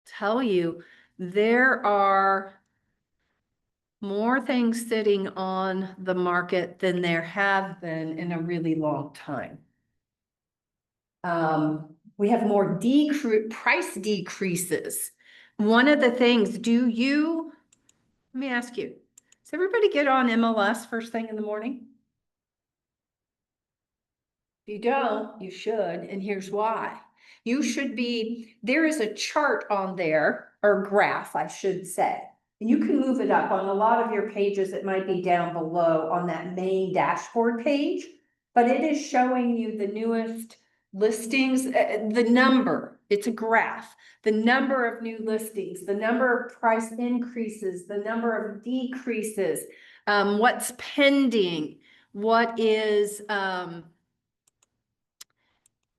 tell you there are more things sitting on the market than there have been in a really long time. We have more price decreases. One of the things, let me ask you, does everybody get on MLS first thing in the morning? If you don't, you should, and here's why. There is a chart on there, or graph, I should say. And you can move it up on a lot of your pages. It might be down below on that main dashboard page, but it is showing you the newest listings, the number, it's a graph, the number of new listings, the number of price increases, the number of decreases, what's pending, what is,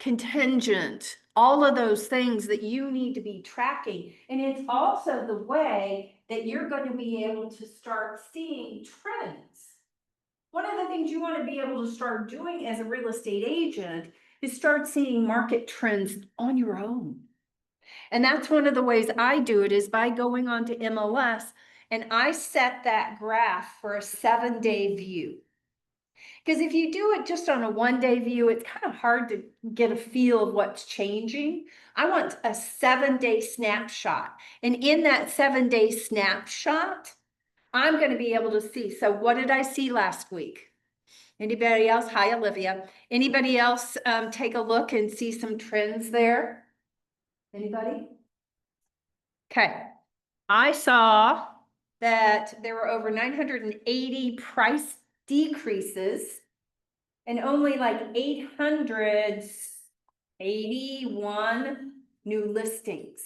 contingent, all of those things that you need to be tracking. And it's also the way that you're going to be able to start seeing trends. One of the things you want to be able to start doing as a real estate agent is start seeing market trends on your own. And that's one of the ways I do it is by going onto MLS and I set that graph for a 7-day view. Because if you do it just on a 1-day view, it's kind of hard to get a feel of what's changing. I want a 7-day snapshot. And in that 7-day snapshot, I'm going to be able to see. So what did I see last week? Anybody else? Hi, Olivia. Anybody else take a look and see some trends there? Anybody? Okay. I saw that there were over 980 price decreases and only like 881 new listings.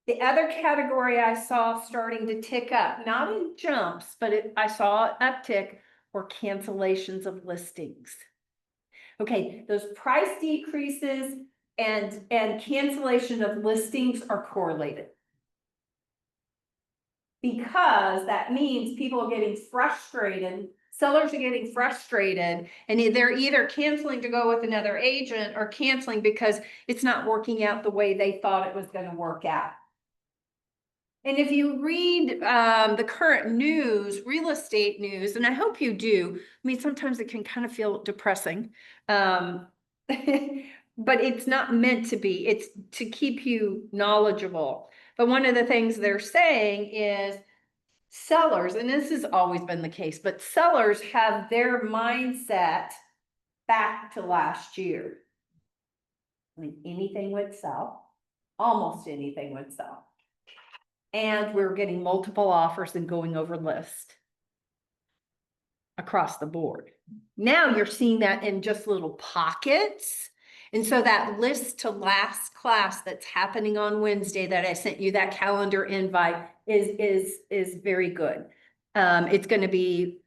The other category I saw starting to tick up, not in jumps, but I saw an uptick, were cancellations of listings. Okay, those price decreases and cancellation of listings are correlated. Because that means people are getting frustrated, sellers are getting frustrated, and they're either canceling to go with another agent or canceling because it's not working out the way they thought it was going to work out. And if you read the current news, real estate news, and I hope you do, I mean, sometimes it can kind of feel depressing, but it's not meant to be. It's to keep you knowledgeable. But one of the things they're saying is sellers, and this has always been the case, but sellers have their mindset back to last year. I mean, anything would sell, almost anything would sell. And we're getting multiple offers and going over list across the board. Now you're seeing that in just little pockets. And so that list to last class that's happening on Wednesday that I sent you that calendar invite is very good. It's going to be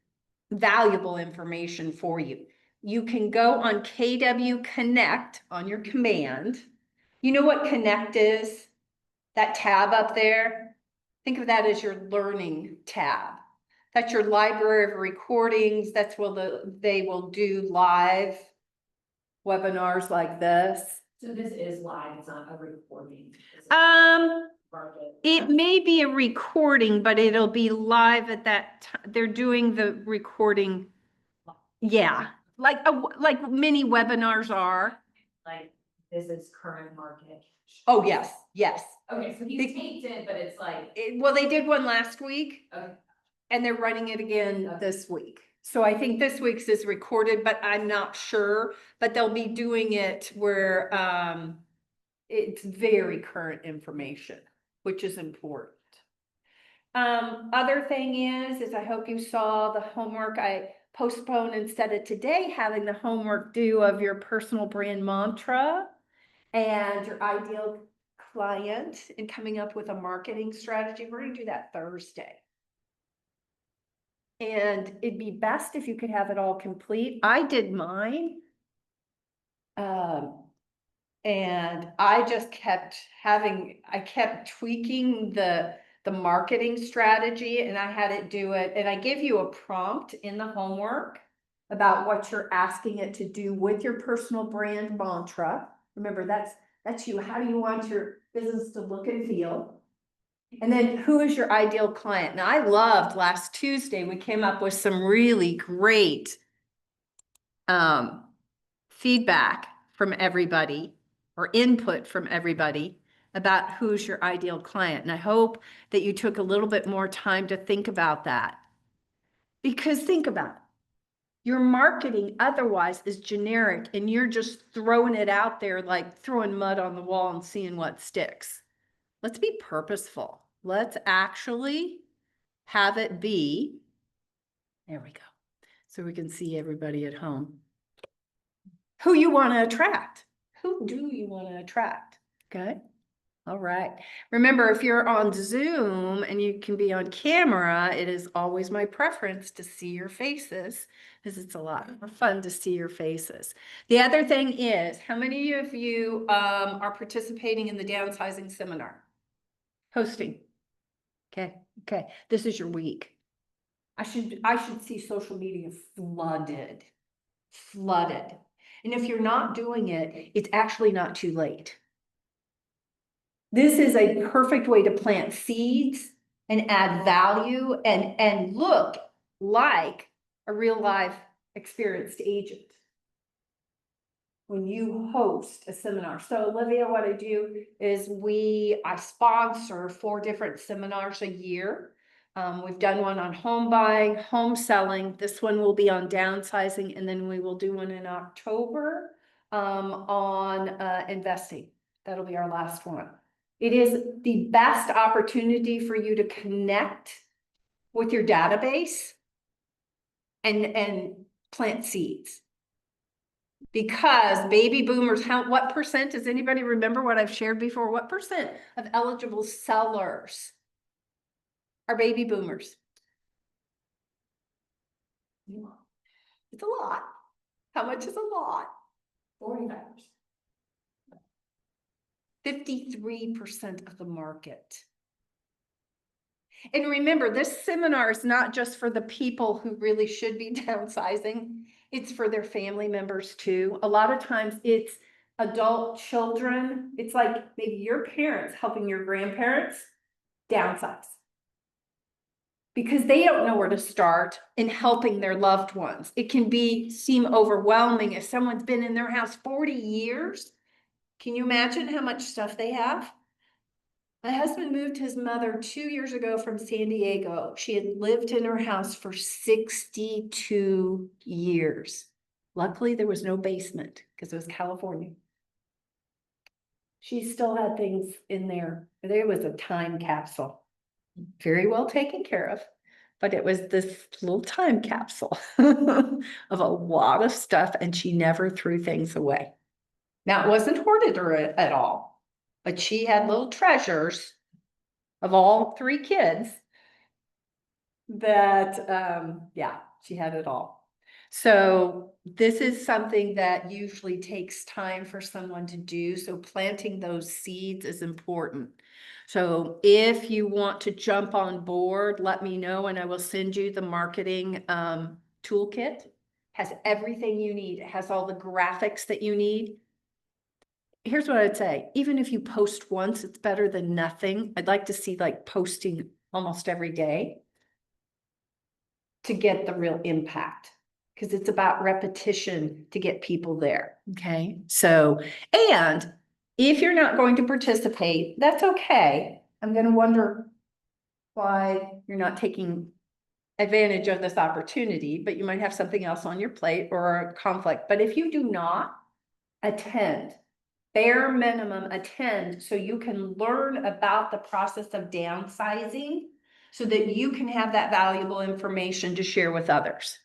valuable information for you. You can go on KW Connect on your command. You know what Connect is? That tab up there? Think of that as your learning tab. That's your library of recordings. That's where they will do live webinars like this. So this is live, it's not a recording. It may be a recording, but it'll be live at that time. They're doing the recording. Yeah, like mini webinars are. Like this is current market. Oh, yes, yes. Okay, so he taped it, but it's like. Well, they did one last week. Okay. And they're running it again this week. So I think this week's is recorded, but I'm not sure. But they'll be doing it where it's very current information, which is important. Other thing is I hope you saw the homework I postponed instead of today having the homework due of your personal brand mantra and your ideal client and coming up with a marketing strategy. We're going to do that Thursday. And it'd be best if you could have it all complete. I did mine. And I just kept tweaking the marketing strategy and I had it do it. And I give you a prompt in the homework about what you're asking it to do with your personal brand mantra. Remember, that's That's you. How do you want your business to look and feel? And then who is your ideal client? Now, I loved last Tuesday, we came up with some really great feedback from everybody or input from everybody about who's your ideal client. And I hope that you took a little bit more time to think about that. Because think about it. Your marketing otherwise is generic and you're just throwing it out there like throwing mud on the wall and seeing what sticks. Let's be purposeful. Let's actually have it be, there we go, so we can see everybody at home, who you want to attract. Who do you want to attract? Okay. All right. Remember, if you're on Zoom and you can be on camera, it is always my preference to see your faces because it's a lot more fun to see your faces. The other thing is, how many of you are participating in the downsizing seminar? Hosting. Okay. Okay. This is your week. I should see social media flooded. Flooded. And if you're not doing it, it's actually not too late. This is a perfect way to plant seeds and add value and look like a real life experienced agent when you host a seminar. So Olivia, what I do is I sponsor 4 different seminars a year. We've done one on home buying, home selling. This one will be on downsizing, and then we will do one in October on investing. That'll be our last one. It is the best opportunity for you to connect with your database and plant seeds. Because baby boomers, what percent, does anybody remember what I've shared before? What percent of eligible sellers are baby boomers? It's a lot. How much is a lot? 45%. 53% of the market. And remember, this seminar is not just for the people who really should be downsizing. It's for their family members too. A lot of times it's adult children. It's like maybe your parents helping your grandparents downsize. Because they don't know where to start in helping their loved ones. It can seem overwhelming if someone's been in their house 40 years. Can you imagine how much stuff they have? My husband moved his mother 2 years ago from San Diego. She had lived in her house for 62 years. Luckily, there was no basement because it was California. She still had things in there. There was a time capsule. Very well taken care of, but it was this little time capsule of a lot of stuff, and she never threw things away. Now, it wasn't hoarded at all, but she had little treasures of all 3 kids that, yeah, she had it all. So this is something that usually takes time for someone to do. So planting those seeds is important. So if you want to jump on board, let me know and I will send you the marketing toolkit. Has everything you need. It has all the graphics that you need. Here's what I'd say. Even if you post once, it's better than nothing. I'd like to see like posting almost every day to get the real impact, because it's about repetition to get people there. Okay. So, and if you're not going to participate, that's okay. I'm going to wonder why you're not taking advantage of this opportunity, but you might have something else on your plate or a conflict. But if you do not attend, bare minimum attend, so you can learn about the process of downsizing so that you can have that valuable information to share with others.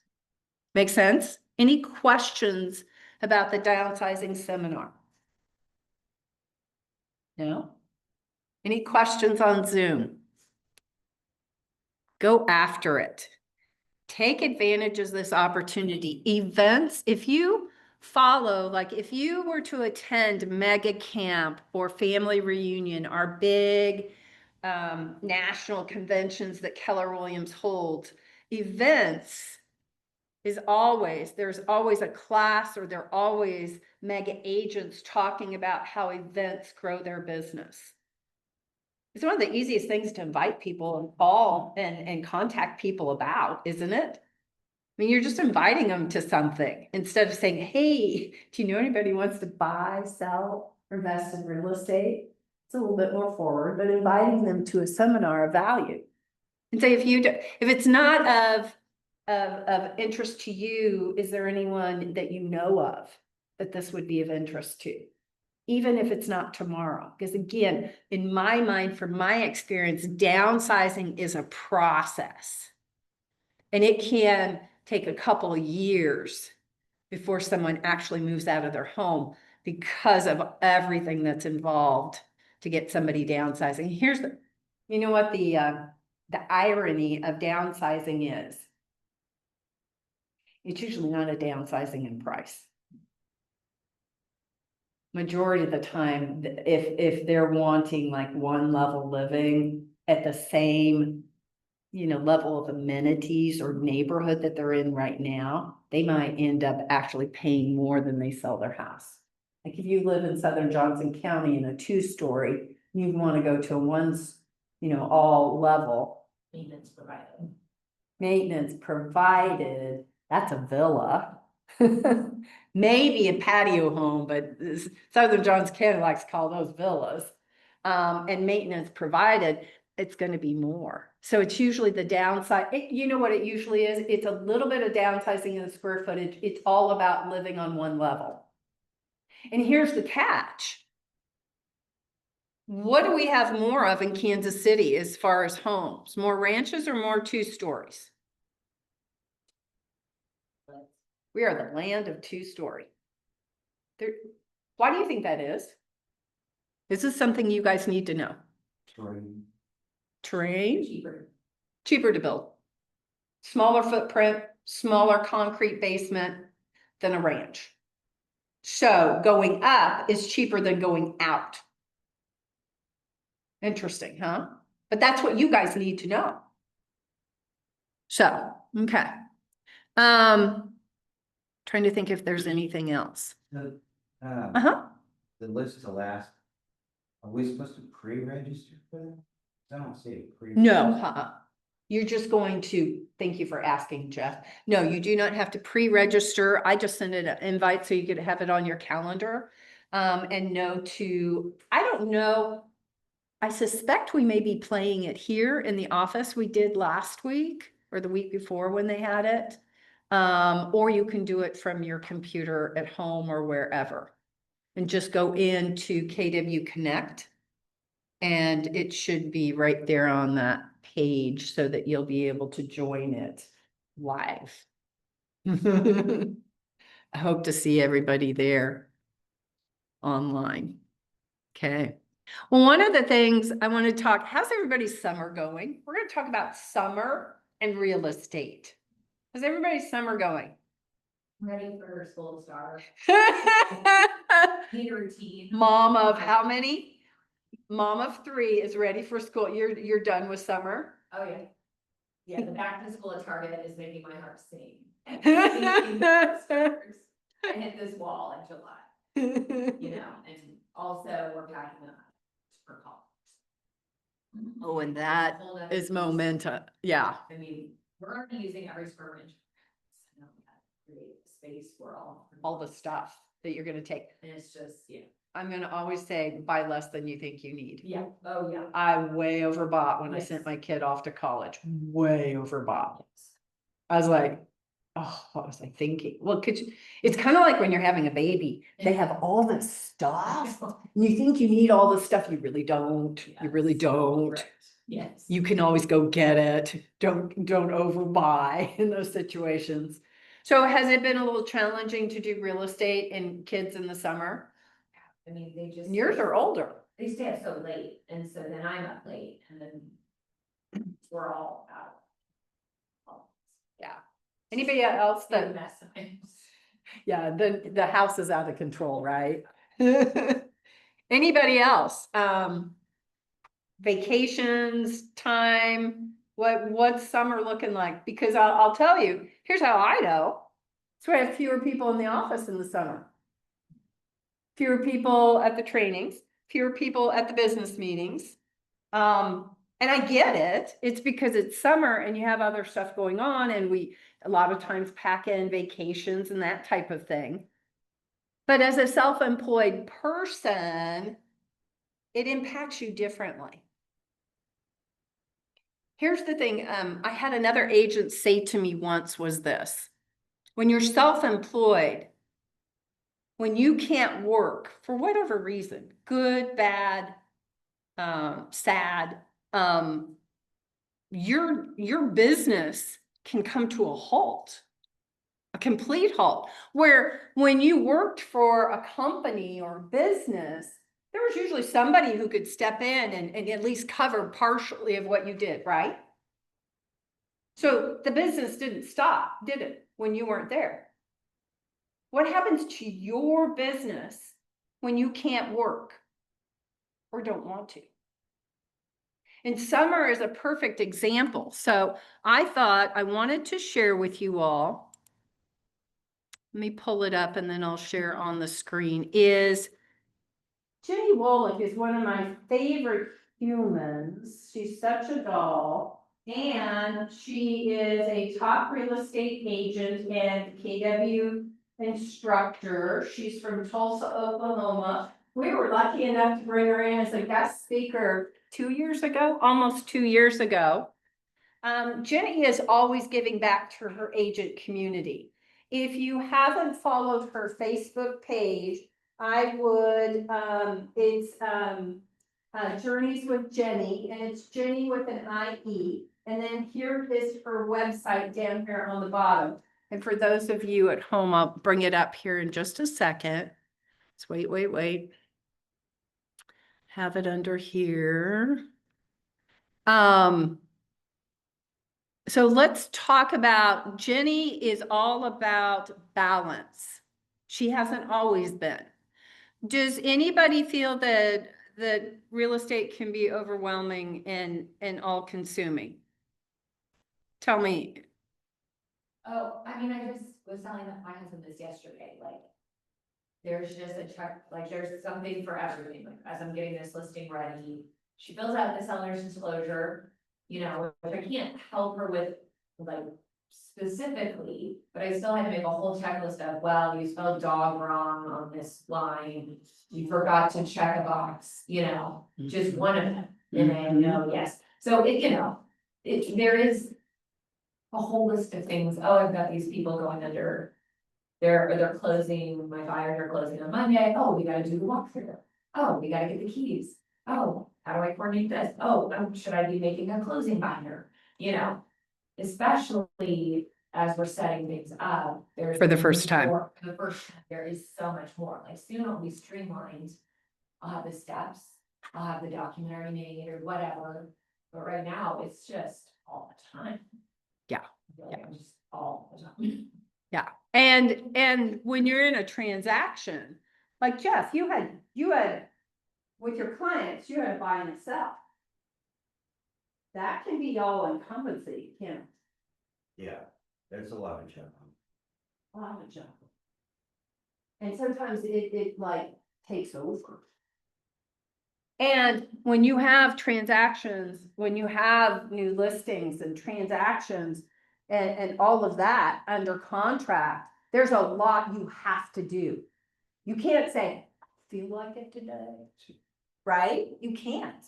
Make sense? Any questions about the downsizing seminar? No? Any questions on Zoom? Go after it. Take advantage of this opportunity. Events, if you follow, like if you were to attend Mega Camp or Family Reunion, our big national conventions that Keller Williams holds, events is always, there's always a class or they're always mega agents talking about how events grow their business. It's one of the easiest things to invite people and call and contact people about, isn't it? I mean, you're just inviting them to something instead of saying, hey, do you know anybody who wants to buy, sell, or invest in real estate? It's a little bit more forward, but inviting them to a seminar of value. And say, if it's not of interest to you, is there anyone that you know of that this would be of interest to? Even if it's not tomorrow, because again, in my mind, from my experience, downsizing is a process. And it can take a couple of years before someone actually moves out of their home because of everything that's involved to get somebody downsizing. You know what the irony of downsizing is? It's usually not a downsizing in price. Majority of the time, if they're wanting like one level living at the same, level of amenities or neighborhood that they're in right now, they might end up actually paying more than they sell their house. Like if you live in Southern Johnson County in a 2-story, you want to go to a all level. Maintenance provided, that's a villa. Maybe a patio home, but Southern Johnson County likes to call those villas. And maintenance provided, it's going to be more. So it's usually the downside. You know what it usually is? It's a little bit of downsizing in the square footage. It's all about living on one level. And here's the catch. What do we have more of in Kansas City as far as homes? More ranches or more 2-stories? We are the land of 2-story. Why do you think that is? This is something you guys need to know. Terrain? Cheaper to build. Smaller footprint, smaller concrete basement than a ranch. So going up is cheaper than going out. Interesting, huh? But that's what you guys need to know. So, okay. Trying to think if there's anything else. Uh-huh. The list to last, are we supposed to pre-register for that? I don't see it. No, You're just going to, thank you for asking, Jeff. No, you do not have to pre-register. I just sent it an invite so you could have it on your calendar. And I don't know. I suspect we may be playing it here in the office. We did last week or the week before when they had it. Or you can do it from your computer at home or wherever. And just go into KW Connect. And it should be right there on that page so that you'll be able to join it live. I hope to see everybody there online. Okay. Well, one of the things I want to how's everybody's summer going? We're going to talk about summer and real estate. How's everybody's summer going? Ready for school to start. Need a routine. Mom of how many? Mom of 3 is ready for school. You're done with summer? Oh, yeah. Yeah, the back to school at Target is making my heart sing. I hit this wall in July, and also we're packing up for college. Oh, and that is momentum. Yeah. I mean, we're already using every square inch. So create space for All the stuff that you're going to take. And it's just, I'm going to always say buy less than you think you need. Yeah. Oh, yeah. I way overbought when I Yes. sent my kid off to college. Way overbought. I was like, oh, what was I thinking? Well, it's kind of like when you're having a baby, they have all this stuff and you think you need all this stuff. You really don't. You really don't. Right. Yes. You can always go get it. Don't overbuy in those situations. So has it been a little challenging to do real estate and kids in the summer? I mean, they just. And yours are older. They stay up so late, and so then I'm up late, and then we're all out. Yeah. Anybody else It's a that, mess sometimes. yeah, the house is out of control, right? Anybody else? Vacations, time, what's summer looking like? Because I'll tell you, here's how I know. So I have fewer people in the office in the summer. fewer people at the trainings, fewer people at the business meetings. And I get it. It's because it's summer and you have other stuff going on and we a lot of times pack in vacations and that type of thing. But as a self-employed person, it impacts you differently. Here's the thing, I had another agent say to me once was this: when you're self-employed, when you can't work for whatever reason, good, bad, sad, your business can come to a halt, a complete halt. Where when you worked for a company or business, there was usually somebody who could step in and at least cover partially of what you did, right? So the business didn't stop, did it, when you weren't there? What happens to your business when you can't work or don't want to? And summer is a perfect example. So I thought I wanted to share with you all. Let me pull it up and then I'll share on the screen. Is Jennie Wolek is one of my favorite humans. She's such a doll. And she is a top real estate agent and KW instructor. She's from Tulsa, Oklahoma. We were lucky enough to bring her in as a guest speaker 2 years ago, almost 2 years ago. Jennie is always giving back to her agent community. If you haven't followed her Facebook page, I would, it's Journeys with Jennie, and it's Jennie with an IE. And then here is her website down here on the bottom. And for those of you at home, I'll bring it up here in just a second. Let's wait. Have it under here. So let's talk about, Jennie is all about balance. She hasn't always been. Does anybody feel that real estate can be overwhelming and all consuming? Tell me. Oh, I mean, I just was telling my husband this yesterday, like, there's just a check, like, there's something for everything, like, as I'm getting this listing ready, she fills out the seller's disclosure, you know, which I can't help her with, like, specifically, but I still had to make a whole checklist of, well, you spelled dog wrong on this line, you forgot to check a box, you know, just one of them, and then, no, yes, so it, you know, there is a whole list of things. Oh, I've got these people going under. They're closing, my buyers are closing on Monday. Oh, we gotta do the walkthrough. Oh, we gotta get the keys. Oh, how do I coordinate this? Oh, should I be making a closing binder? You know, especially as we're setting things up, there's. For the first time. For the first time, there is so much more. Like soon it'll be streamlined. I'll have the steps, I'll have the documentary made or whatever. But right now, it's just all the time. Yeah. I feel like I'm just all the time. Yeah. And when you're in a transaction, like Jeff, you had with your clients, you had to buy and sell. That can be all encompassing, can't it? Yeah, that's a lot of job. A lot of job. And sometimes it like takes over. And when you have transactions, when you have new listings and transactions and all of that under contract, there's a lot you have to do. You can't say, I feel like it today, right? You can't.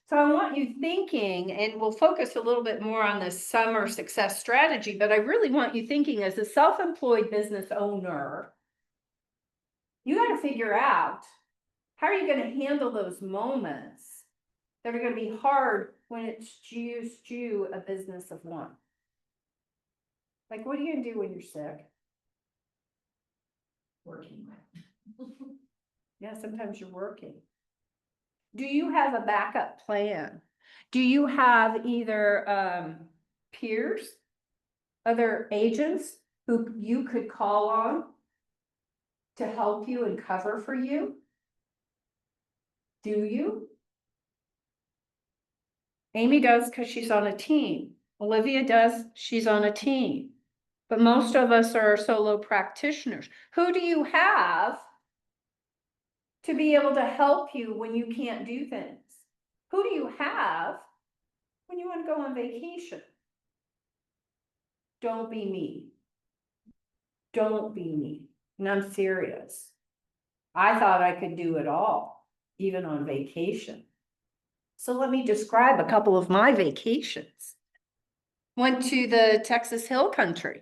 So I want you thinking, and we'll focus a little bit more on this summer success strategy, but I really want you thinking as a self-employed business owner, you got to figure out, how are you going to handle those moments that are going to be hard when it's just you, a business of one? Like, what are you going to do when you're sick? Working with. Yeah, sometimes you're working. Do you have a backup plan? Do you have either peers, other agents who you could call on to help you and cover for you? Do you? Amy does because she's on a team. Olivia does, she's on a team. But most of us are solo practitioners. Who do you have to be able to help you when you can't do things? Who do you have when you want to go on vacation? Don't be me. Don't be me. And I'm serious. I thought I could do it all, even on vacation. So let me describe a couple of my vacations. Went to the Texas Hill Country.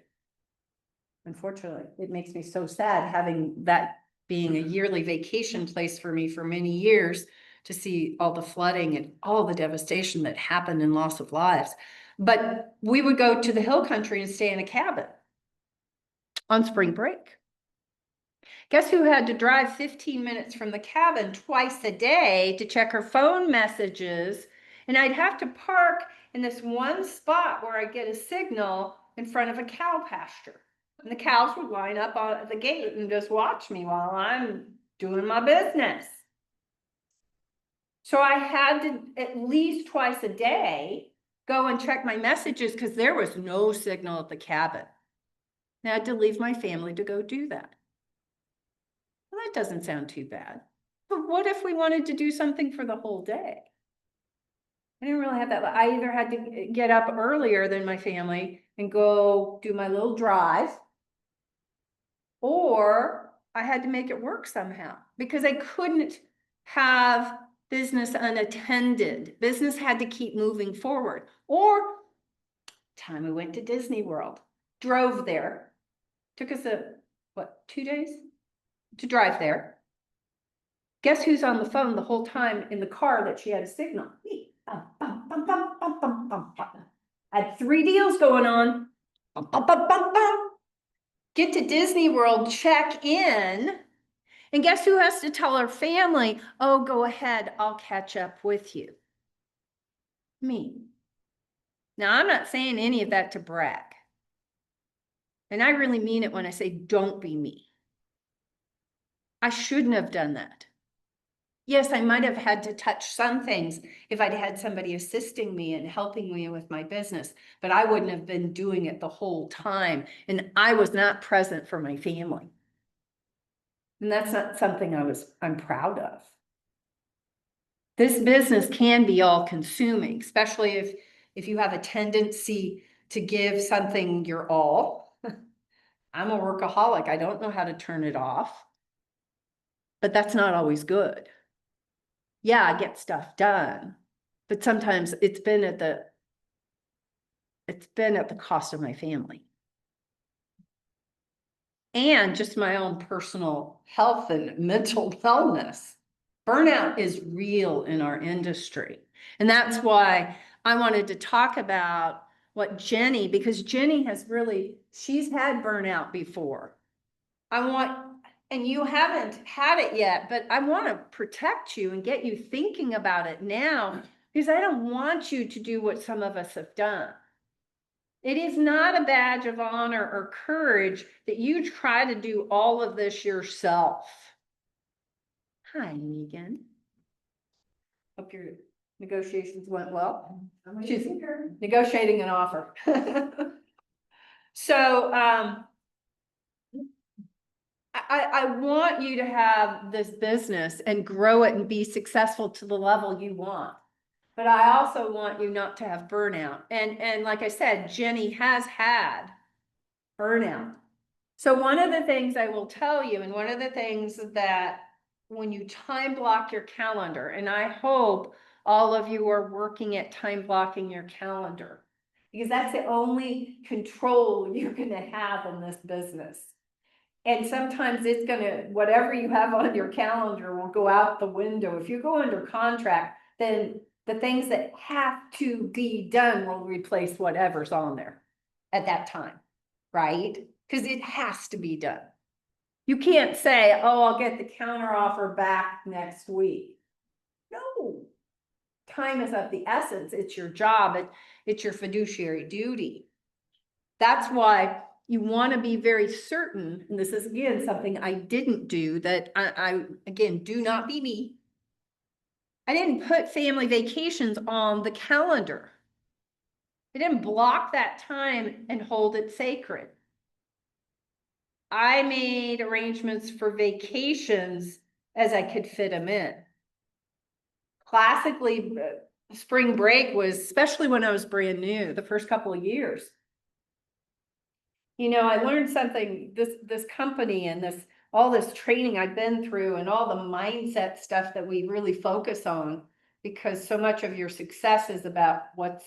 Unfortunately, it makes me so sad having that being a yearly vacation place for me for many years to see all the flooding and all the devastation that happened and loss of lives. But we would go to the Hill Country and stay in a cabin on spring break. Guess who had to drive 15 minutes from the cabin twice a day to check her phone messages? And I'd have to park in this one spot where I get a signal in front of a cow pasture. And the cows would line up at the gate and just watch me while I'm doing my business. So I had to at least twice a day go and check my messages because there was no signal at the cabin. I had to leave my family to go do that. Well, that doesn't sound too bad. But what if we wanted to do something for the whole day? I didn't really have that. I either had to get up earlier than my family and go do my little drive, or I had to make it work somehow because I couldn't have business unattended. Business had to keep moving forward. Or time we went to Disney World, drove there, took us 2 days to drive there. Guess who's on the phone the whole time in the car that she had a signal? Me. Bum, bum, bum, bum, bum, bum, bum, bum. I had 3 deals going on. Bum, bum, bum, bum, bum. Get to Disney World, check in, and guess who has to tell her family, oh, go ahead, I'll catch up with you? Me. Now, I'm not saying any of that to brag. And I really mean it when I say don't be me. I shouldn't have done that. Yes, I might have had to touch some things if I'd had somebody assisting me and helping me with my business, but I wouldn't have been doing it the whole time. And I was not present for my family. And that's not something I'm proud of. This business can be all consuming, especially if you have a tendency to give something your all. I'm a workaholic. I don't know how to turn it off, but that's not always good. Yeah, I get stuff done, but sometimes it's been at the cost of my family. And just my own personal health and mental wellness. Burnout is real in our industry. And that's why I wanted to talk about what Jennie, because Jennie she's had burnout before. And you haven't had it yet, but I want to protect you and get you thinking about it now, because I don't want you to do what some of us have done. It is not a badge of honor or courage that you try to do all of this yourself. Hi, Megan. Hope your negotiations went well. She's negotiating an offer. So, I want you to have this business and grow it and be successful to the level you want. But I also want you not to have burnout. And like I said, Jennie has had burnout. So one of the things I will tell you, and one of the things that when you time block your calendar, and I hope all of you are working at time blocking your calendar, because that's the only control you're going to have in this business. And sometimes it's whatever you have on your calendar will go out the window. If you go under contract, then the things that have to be done will replace whatever's on there at that time, right? Because it has to be done. You can't say, oh, I'll get the counter offer back next week. No, time is of the essence. It's your job. It's your fiduciary duty. That's why you want to be very certain, and this is again something I didn't do, that I again, do not be me. I didn't put family vacations on the calendar. I didn't block that time and hold it sacred. I made arrangements for vacations as I could fit them in. Classically, spring break was, especially when I was brand new, the first couple of years. You know, I learned something, this company and all this training I've been through and all the mindset stuff that we really focus on, because so much of your success is about what's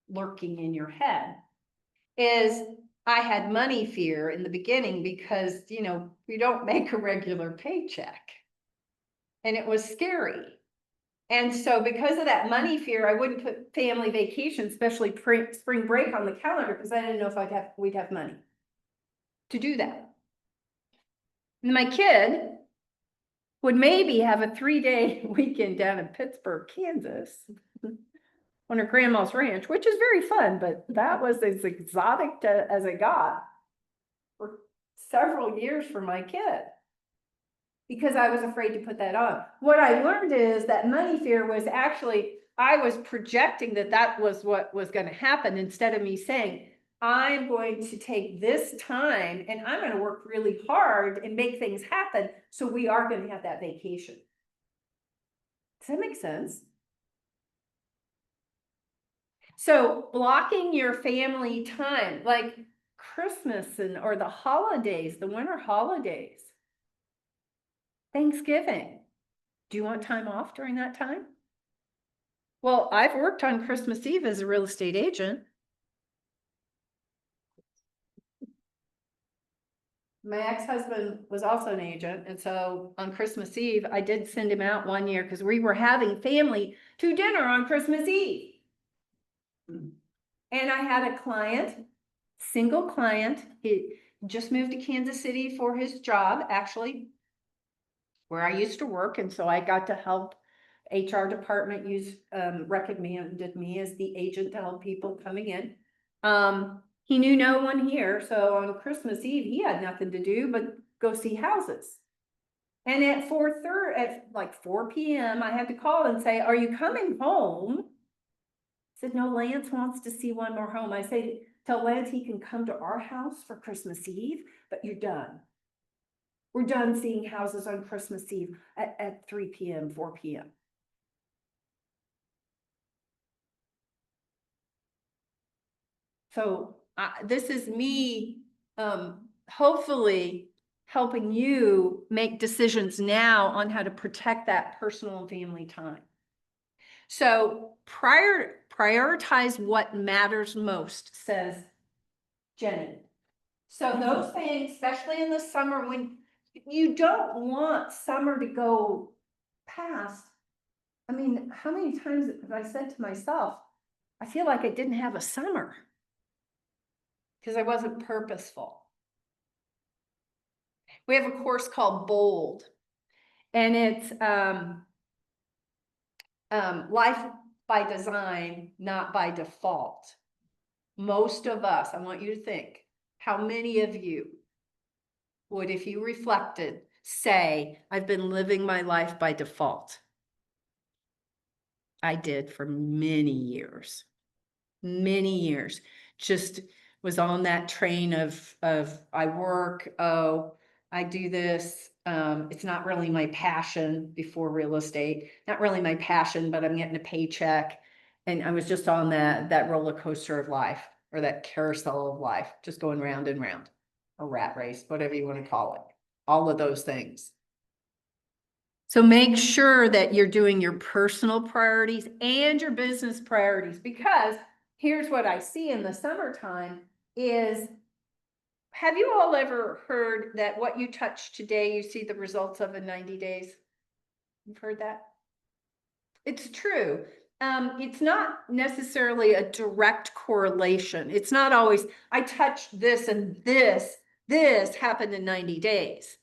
lurking in your head, is I had money fear in the beginning because, you know, we don't make a regular paycheck. And it was scary. And so because of that money fear, I wouldn't put family vacation, especially spring break, on the calendar because I didn't know if we'd have money to do that. And my kid would maybe have a 3-day weekend down in Pittsburgh, Kansas, on her grandma's ranch, which is very fun, but that was as exotic as it got for several years for my kid, because I was afraid to put that on. What I learned is that money fear was actually, I was projecting that was what was going to happen, instead of me saying, I'm going to take this time and I'm going to work really hard and make things happen. So we are going to have that vacation. Does that make sense? So blocking your family time, like Christmas or the holidays, the winter holidays, Thanksgiving. Do you want time off during that time? Well, I've worked on Christmas Eve as a real estate agent. My ex-husband was also an agent, and so on Christmas Eve, I did send him out one year because we were having family to dinner on Christmas Eve. And I had a client, single client, he just moved to Kansas City for his job, actually, where I used to work, and so I got to help HR department recommended me as the agent to help people coming in. He knew no one here, so on Christmas Eve, he had nothing to do but go see houses. And at 4:30, at like 4 p.m., I had to call and say, are you coming home? I said, no, Lance wants to see one more home. I say, tell Lance he can come to our house for Christmas Eve, but you're done. We're done seeing houses on Christmas Eve at 3 p.m., 4 p.m. So this is me, hopefully helping you make decisions now on how to protect that personal and family time. So prioritize what matters most, says Jennie. So those things, especially in the summer, when you don't want summer to go past. I mean, how many times have I said to myself, I feel like I didn't have a summer because I wasn't purposeful. We have a course called Bold, and it's life by design, not by default. Most of us, I want you to think, how many of you would, if you reflected, say, I've been living my life by default? I did for many years, just was on that train of I work, oh, I do this. It's not really my passion before real estate, not really my passion, but I'm getting a paycheck. And I was just on that roller coaster of life, or that carousel of life, just going round and round, a rat race, whatever you want to call it, all of those things. So make sure that you're doing your personal priorities and your business priorities, because here's what I see in the summertime is, have you all ever heard that what you touch today, you see the results of in 90 days? You've heard that? It's true. It's not necessarily a direct correlation. It's not always, I touched this and this happened in 90 days.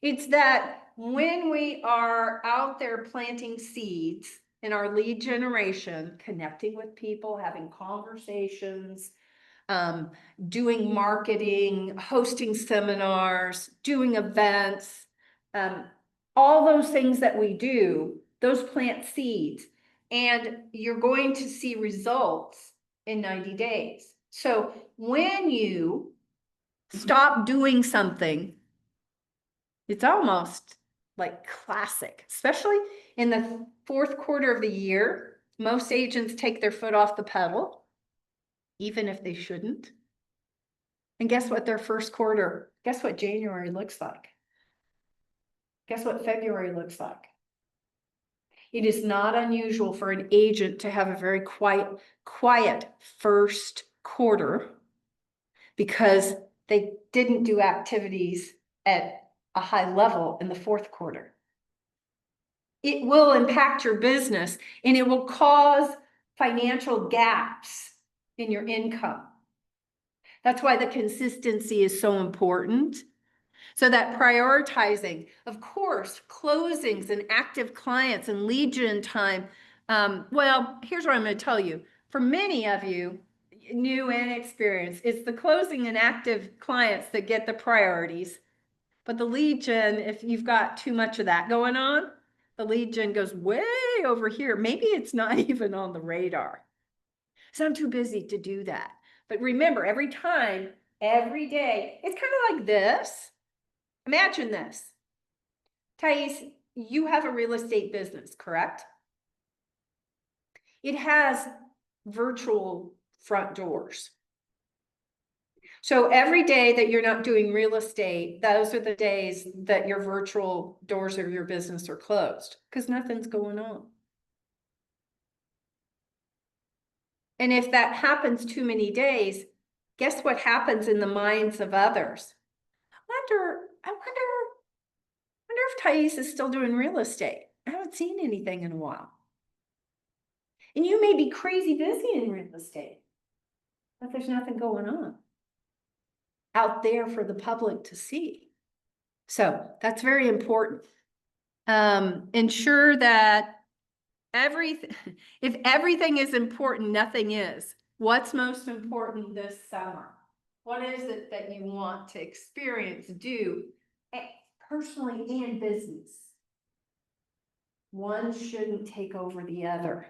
It's that when we are out there planting seeds in our lead generation, connecting with people, having conversations, doing marketing, hosting seminars, doing events, all those things that we do, those plant seeds, and you're going to see results in 90 days. So when you stop doing something, it's almost like classic, especially in the fourth quarter of the year. Most agents take their foot off the pedal, even if they shouldn't. And guess what their first quarter, guess what January looks like? Guess what February looks like? It is not unusual for an agent to have a very quiet first quarter because they didn't do activities at a high level in the fourth quarter. It will impact your business and it will cause financial gaps in your income. That's why the consistency is so important. So that prioritizing, of course, closings and active clients and lead gen time. Well, here's what I'm going to tell you. For many of you, new and experienced, it's the closing and active clients that get the priorities. But the lead gen, if you've got too much of that going on, the lead gen goes way over here. Maybe it's not even on the radar. So I'm too busy to do that. But remember, every time, every day, it's kind of like this. Imagine this. Thais, you have a real estate business, correct? It has virtual front doors. So every day that you're not doing real estate, those are the days that your virtual doors of your business are closed because nothing's going on. And if that happens too many days, guess what happens in the minds of others? I wonder if Thais is still doing real estate. I haven't seen anything in a while. And you may be crazy busy in real estate, but there's nothing going on out there for the public to see. So that's very important. Ensure that if everything is important, nothing is. What's most important this summer? What is it that you want to experience, do, personally and business? One shouldn't take over the other.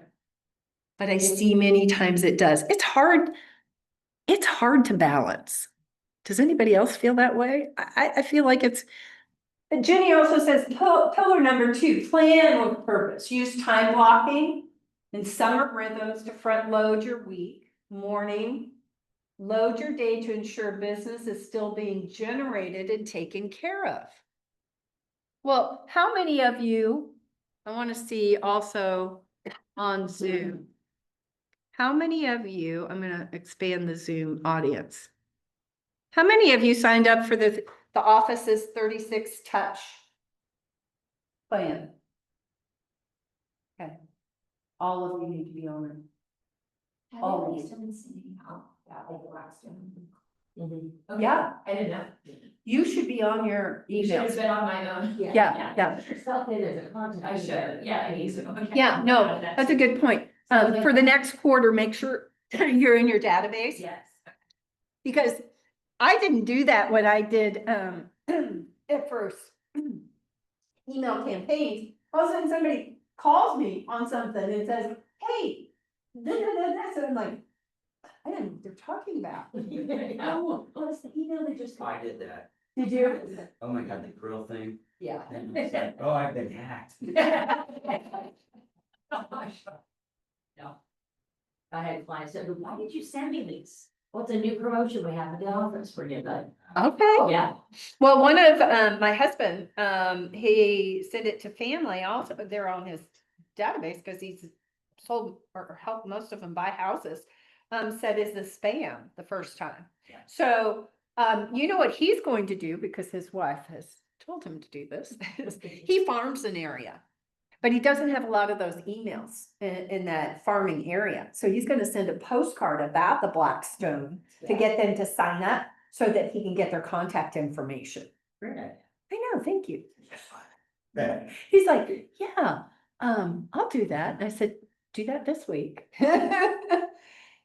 But I see many times it does. It's hard to balance. Does anybody else feel that way? I feel like it's. Jennie also says pillar number 2, plan with purpose. Use time blocking and summer rhythms to front load your week, morning, load your day to ensure business is still being generated and taken care of. Well, how many of you, I want to see also on Zoom, how many of you, I'm going to expand the Zoom audience. How many of you signed up for the Office's 36 touch plan? Okay. All of you need to be on it. Have Oh. you been sending out that like the last one? Okay. Yeah, I didn't know. you should be on your You should have emails. been on my own. Yeah. I should, yeah, I need to. Okay. Yeah, no, that's a good point. For the next quarter, make sure you're in your database. Yes. Because I didn't do that when I did at first email campaigns. All of a sudden somebody calls me on something and says, hey, this, and I'm like, I don't know what they're talking about. Oh, well, it's the email they just got. I did that. Did you? Oh my God, the grill thing. Yeah. And it's like, oh, I've been hacked. No. I had clients that, why did you send me these? What's a new promotion we have at the office for you, but, Okay. yeah. Well, one of my husband, he sent it to family also, but they're on his database because he's sold or helped most of them buy houses. Said is the spam the first time. Yeah. So you know what he's going to do because his wife has told him to do this. He farms an area, but he doesn't have a lot of those emails in that farming area. So he's going to send a postcard about the Blackstone to get them to sign up so that he can get their contact information. Great. I know, thank you. Yeah. He's like, yeah, I'll do that. And I said, do that this week.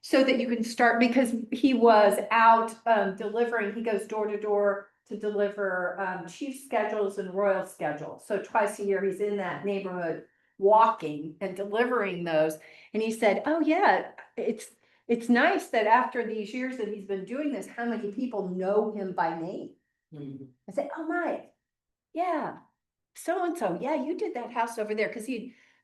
So that you can start, because he was out delivering, he goes door to door to deliver chief schedules and royal schedules. So twice a year, he's in that neighborhood walking and delivering those. And he said, oh yeah, it's nice that after these years that he's been doing this, how many people know him by name. Mhm. I said, oh my, yeah. so-and-so, yeah, you did that house over there, because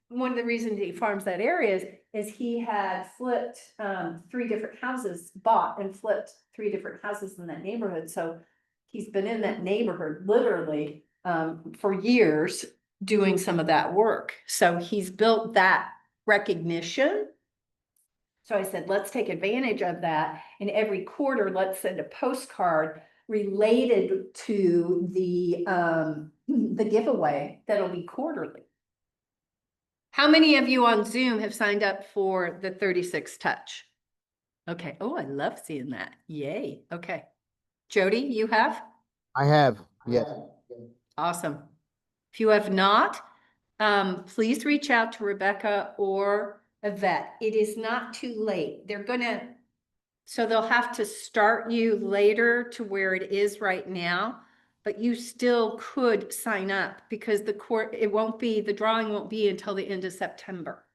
one of the reasons he farms that area is he had flipped, 3 different houses, bought and flipped 3 different houses in that neighborhood, so he's been in that neighborhood literally, for years doing some of that work, so he's built that recognition. So I said, let's take advantage of that, and every quarter, let's send a postcard related to the giveaway that'll be quarterly. How many of you on Zoom have signed up for the 36 touch? Okay. Oh, I love seeing that. Yay. Okay. Jody, you have? I have, yes. Awesome. If you have not, please reach out to Rebecca or Yvette. It is not too late. So they'll have to start you later to where it is right now, but you still could sign up because the drawing won't be until the end of September.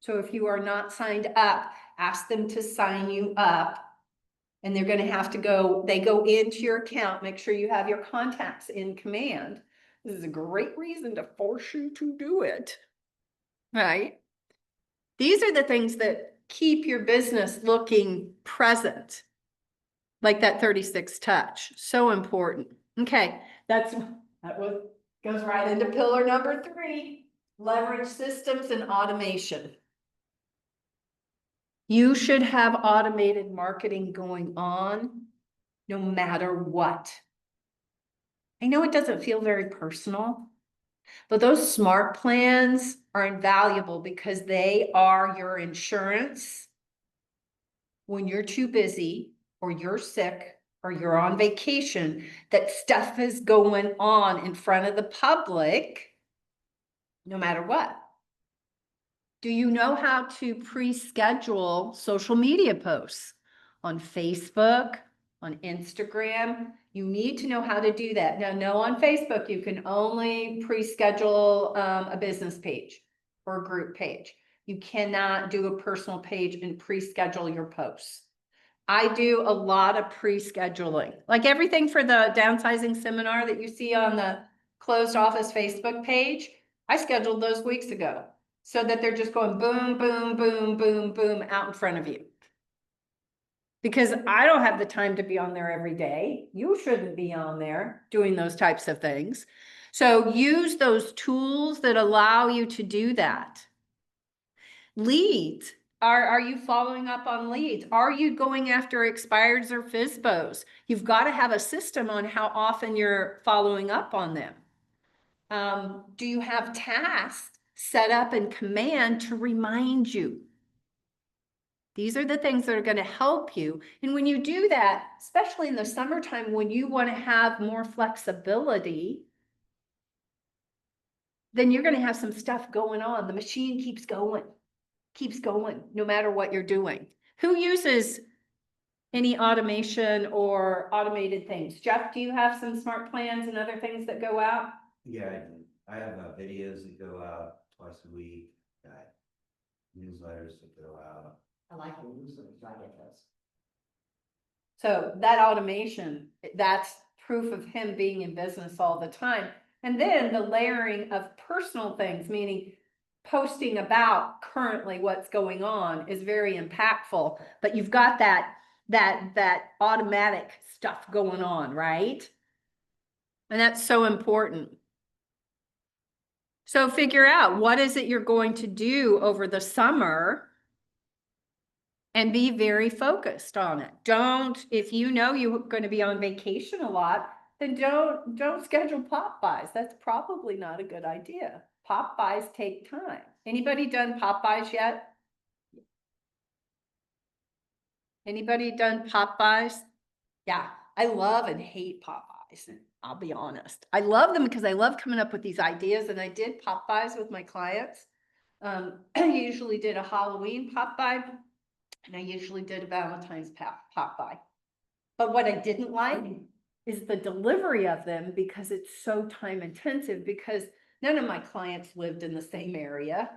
So if you are not signed up, ask them to sign you up. And they're gonna have to they go into your account, make sure you have your contacts in command. This is a great reason to force you to do it, right? These are the things that keep your business looking present, like that 36 touch, so important. Okay, goes right into pillar number 3, leverage systems and automation. You should have automated marketing going on no matter what. I know it doesn't feel very personal, but those smart plans are invaluable because they are your insurance when you're too busy or you're sick or you're on vacation, that stuff is going on in front of the public, no matter what. Do you know how to pre-schedule social media posts on Facebook, on Instagram? You need to know how to do that. Now, no, on Facebook, you can only pre-schedule a business page or a group page. You cannot do a personal page and pre-schedule your posts. I do a lot of pre-scheduling, like everything for the downsizing seminar that you see on the closed office Facebook page. I scheduled those weeks ago so that they're just going boom, boom, boom, boom, boom out in front of you. Because I don't have the time to be on there every day. You shouldn't be on there doing those types of things. So use those tools that allow you to do that. Leads. Are you following up on leads? Are you going after expireds or FSBOs? You've got to have a system on how often you're following up on them. Do you have tasks set up in command to remind you? These are the things that are going to help you. And when you do that, especially in the summertime, when you want to have more flexibility, then you're going to have some stuff going on. The machine keeps going, no matter what you're doing. Who uses any automation or automated things? Jeff, do you have some smart plans and other things that go out? Yeah, I do. I have videos that go out twice a week, got newsletters that go out. I like the newsletters, I get those. So that automation, that's proof of him being in business all the time. And then the layering of personal things, meaning posting about currently what's going on, is very impactful. But you've got that automatic stuff going on, right? And that's so important. So figure out, what is it you're going to do over the summer and be very focused on it. If you know you're going to be on vacation a lot, then don't schedule pop buys. That's probably not a good idea. Pop buys take time. Anybody done pop buys yet? Anybody done pop buys? Yeah, I love and hate pop buys. I'll be honest. I love them because I love coming up with these ideas, and I did pop buys with my clients. I usually did a Halloween pop buy, and I usually did a Valentine's pop buy. But what I didn't like is the delivery of them, because it's so time intensive, because none of my clients lived in the same area.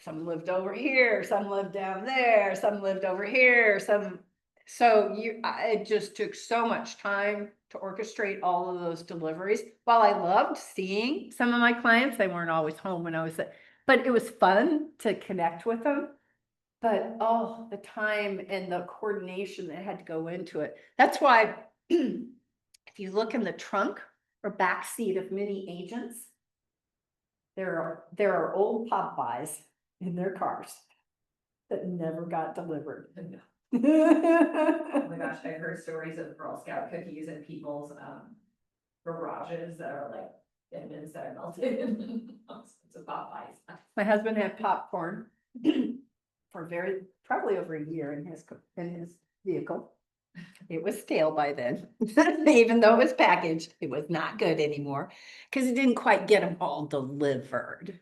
Some lived over here, some lived down there, some lived over here, some, So it just took so much time to orchestrate all of those deliveries. While I loved seeing some of my clients, they weren't always home when I was there, but it was fun to connect with them. But oh, the time and the coordination that had to go into it. That's why if you look in the trunk or back seat of many agents, there are old Popeyes in their cars that never got delivered. Oh my gosh, I've heard stories of Girl Scout cookies in people's, garages that are like, thin mints that are melted. It's a Popeyes. My husband had popcorn for probably over a year in his vehicle. It was stale by then, even though it was packaged, it was not good anymore because it didn't quite get them all delivered.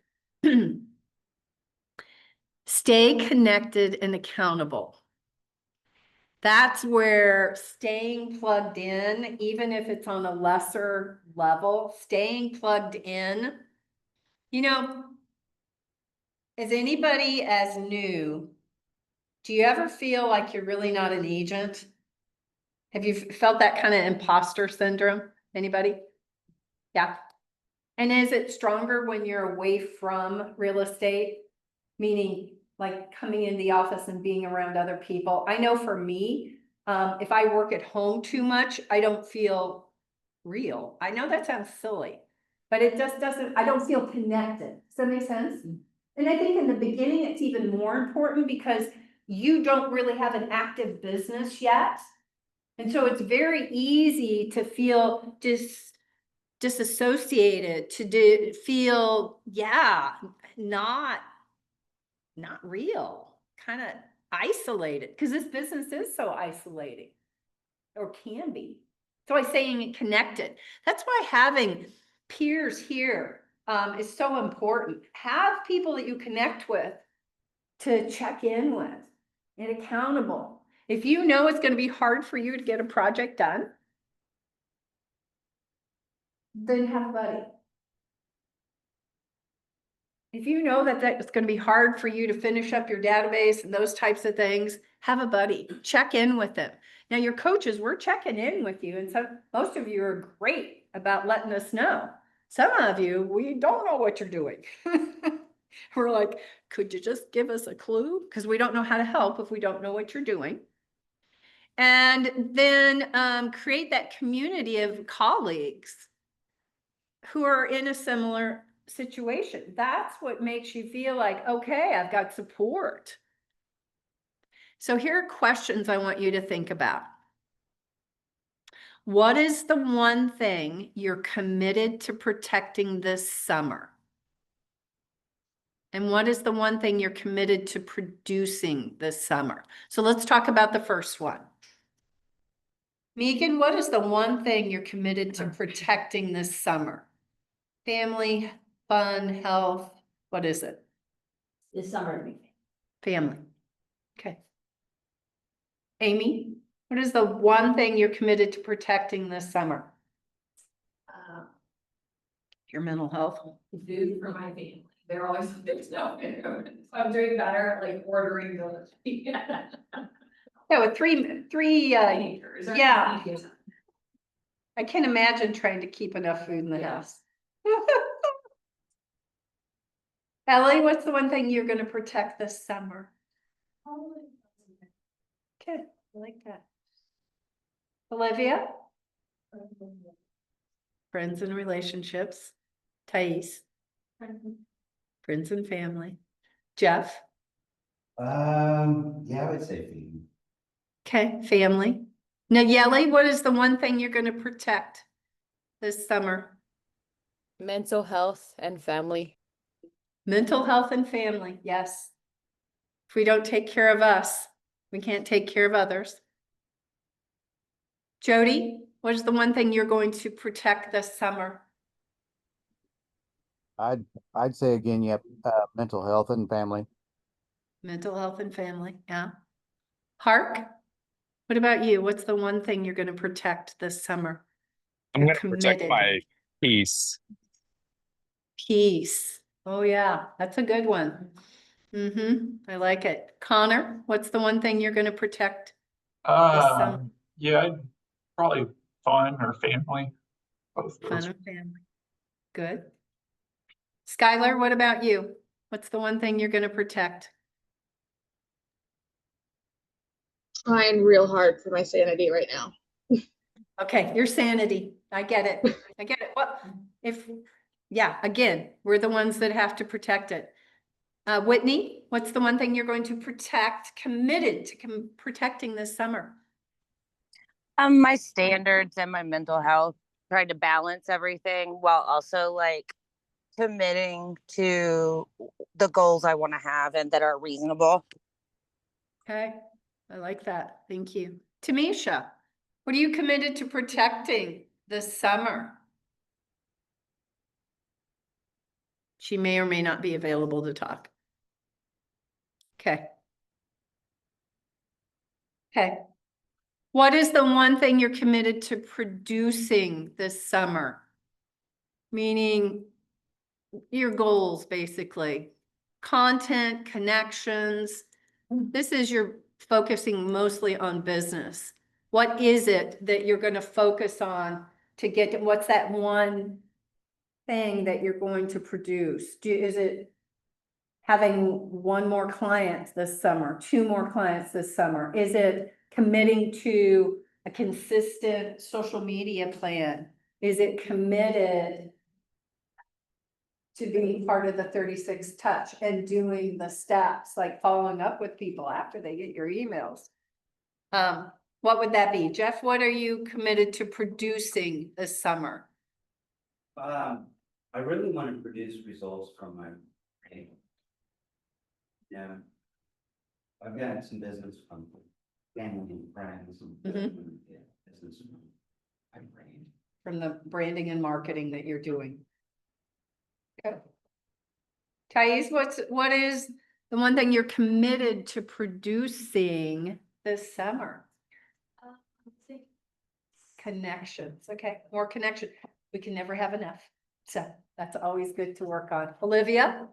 Stay connected and accountable. That's where staying plugged in, even if it's on a lesser level, staying plugged in. You know, is anybody as new? Do you ever feel like you're really not an agent? Have you felt that kind of imposter syndrome? Anybody? Yeah. And is it stronger when you're away from real estate? Meaning like coming in the office and being around other people. I know for me, if I work at home too much, I don't feel real. I know that sounds silly, but it just doesn't, I don't feel connected. Does that make sense? And I think in the beginning, it's even more important because you don't really have an active business yet. And so it's very easy to feel disassociated, to feel, yeah, not real, kind of isolated, because this business is so isolating or can be. So I'm saying connected. That's why having peers here is so important. Have people that you connect with to check in with and accountable. If you know it's going to be hard for you to get a project done, then have a buddy. If you know that it's going to be hard for you to finish up your database and those types of things, have a buddy, check in with them. Now your coaches, we're checking in with you. And so most of you are great about letting us know. Some of you, we don't know what you're doing. We're like, could you just give us a clue? Because we don't know how to help if we don't know what you're doing. And then create that community of colleagues who are in a similar situation. That's what makes you feel like, okay, I've got support. So here are questions I want you to think about. What is the one thing you're committed to protecting this summer? And what is the one thing you're committed to producing this summer? So let's talk about the first one. Megan, what is the one thing you're committed to protecting this summer? Family, fun, health, what is it? This summer. Family. Okay. Amy, what is the one thing you're committed to protecting this summer? Your mental health. Food for my family. They're always, there's no food. I'm doing better at like ordering those. Yeah, with three, Teenagers or yeah. teenagers. I can't imagine trying to keep enough food in the Yeah. house. Ellie, what's the one thing you're gonna protect this summer? Okay, I like that. Olivia? Friends and relationships. Thais? Friends and family. Jeff? Yeah, I would say food. Okay, family. Nayeli, what is the one thing you're gonna protect this summer? Mental health and family. Mental health and family, yes. If we don't take care of us, we can't take care of others. Jody, what is the one thing you're going to protect this summer? I'd say again, yep, mental health and family. Mental health and family, yeah. Hark, what about you? What's the one thing you're going to protect this summer? I'm You're going to protect committed. my peace. Peace. Oh yeah, that's a good one. I like it. Connor, what's the one thing you're going to protect summer? Yeah, probably fun or family, both of Fun those. and family. Good. Skylar, what about you? What's the one thing you're gonna protect? Trying real hard for my sanity right now. Okay, your sanity. I get it. I get it. What if, yeah, again, we're the ones that have to protect it. Whitney, what's the one thing you're going to protect, committed to protecting this summer? My standards and my mental health, trying to balance everything while also like committing to the goals I want to have and that are reasonable. Okay, I like that. Thank you. Tamisha, what are you committed to protecting this summer? She may or may not be available to talk. Okay. Okay. What is the one thing you're committed to producing this summer? Meaning your goals, basically. Content, connections. This is you're focusing mostly on business. What is it that you're going to focus on to get to, what's that one thing that you're going to produce? Is it having one more client this summer, two more clients this summer? Is it committing to a consistent social media plan? Is it committed to be part of the 36 touch and doing the steps, like following up with people after they get your emails? What would that be? Jeff, what are you committed to producing this summer? I really want to produce results from my training. Yeah. I've got some business from family and friends and yeah, business from my brain. From the branding and marketing that you're doing. Okay. Thais, what is the one thing you're committed to producing this summer? Connections. Okay, more connection. We can never have enough. So that's always good to work on. Olivia?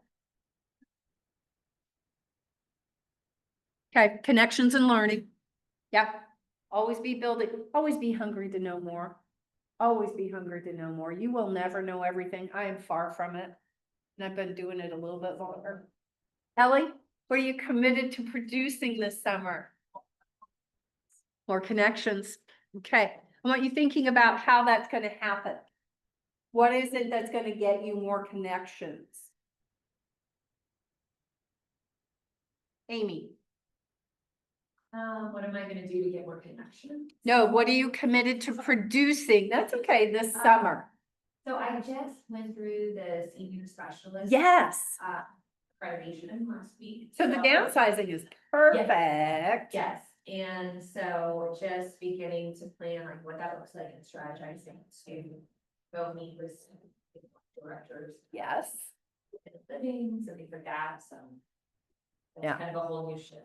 Okay, connections and learning. Yeah, always be building, always be hungry to know more. Always be hungry to know more. You will never know everything. I am far from it. And I've been doing it a little bit longer. Ellie, what are you committed to producing this summer? More connections. Okay, I want you thinking about how that's going to happen. What is it that's going to get you more connections? Amy? What am I gonna do to get more connection? No, what are you committed to producing? That's okay, this summer. So I just went through the senior specialist. Yes. Accreditation last week. So the downsizing is perfect. Yes, and so just beginning to plan like what that looks like and strategizing to go meet with directors. Yes. Livings and things like that, so. That's Yeah. kind of a whole new shift.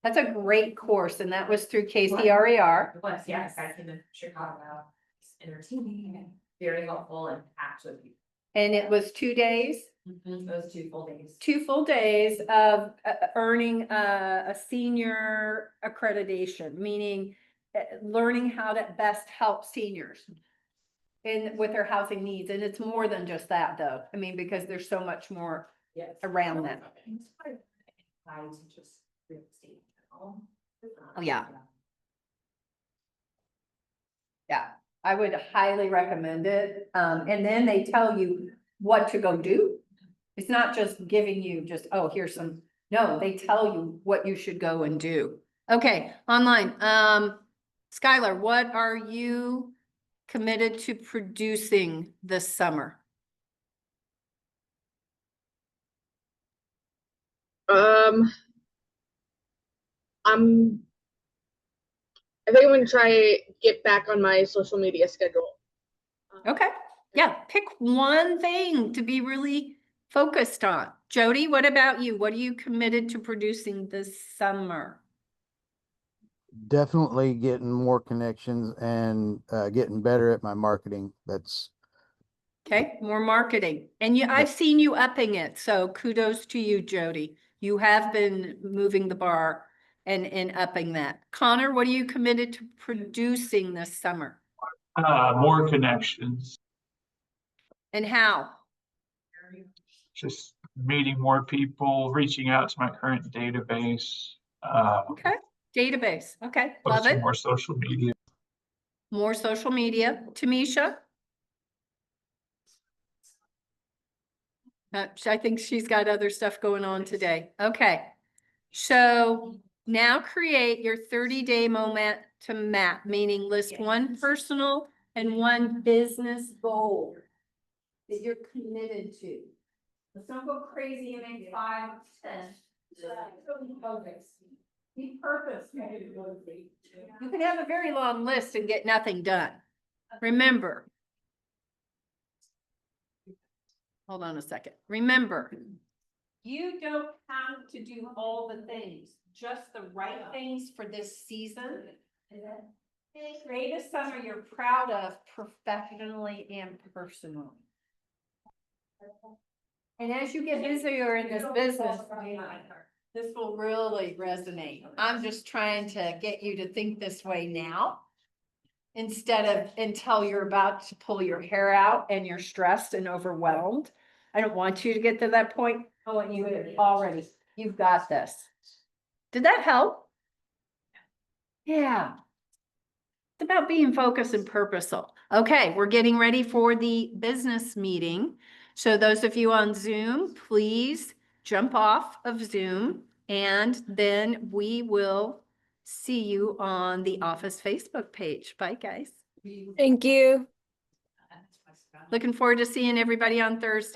That's a great course, and that was through KCRER. It was, yes, I came to Chicago, it's entertaining and very helpful and packed with people. And it was 2 days, Those 2 full days. 2 full days of earning a senior accreditation, meaning learning how to best help seniors with their housing needs. And it's more than just that, though. I mean, because there's so much more Yes. around that. It's quite applied to just real estate in general. Oh, yeah. Yeah, I would highly recommend it. And then they tell you what to go do. It's not just giving you just, oh, here's some, no, they tell you what you should go and do. Okay, online. Skylar, what are you committed to producing this summer? I think I'm gonna try get back on my social media schedule. Okay, yeah, pick one thing to be really focused on. Jody, what about you? What are you committed to producing this summer? Definitely getting more connections and getting better at my marketing. That's Okay, more marketing. And I've seen you upping it, so kudos to you, Jody. You have been moving the bar and upping that. Connor, what are you committed to producing this summer? More connections, And how? just meeting more people, reaching out to my current database. Okay, database. Okay, love Posting it. more social media. More social media. Tamisha? I think she's got other stuff going on today. Okay. So now create your 30-day momentum map, meaning list one personal and one business goal that you're committed to. Let's don't go crazy and make 5, 10. Be purpose. You can have a very long list and get nothing done. Remember. Hold on a second. Remember, you don't have to do all the things, just the right things for this season. Create a summer you're proud of professionally and personally. And as you get busier in this business, this will really resonate. I'm just trying to get you to think this way now, instead of until you're about to pull your hair out and you're stressed and overwhelmed. I don't want you to get to that point. I want you to already, you've got this. Did that help? Yeah. It's about being focused and purposeful. Okay, we're getting ready for the business meeting. So those of you on Zoom, please jump off of Zoom, and then we will see you on the office Facebook page. Bye, guys. Thank you. Looking forward to seeing everybody on Thursday.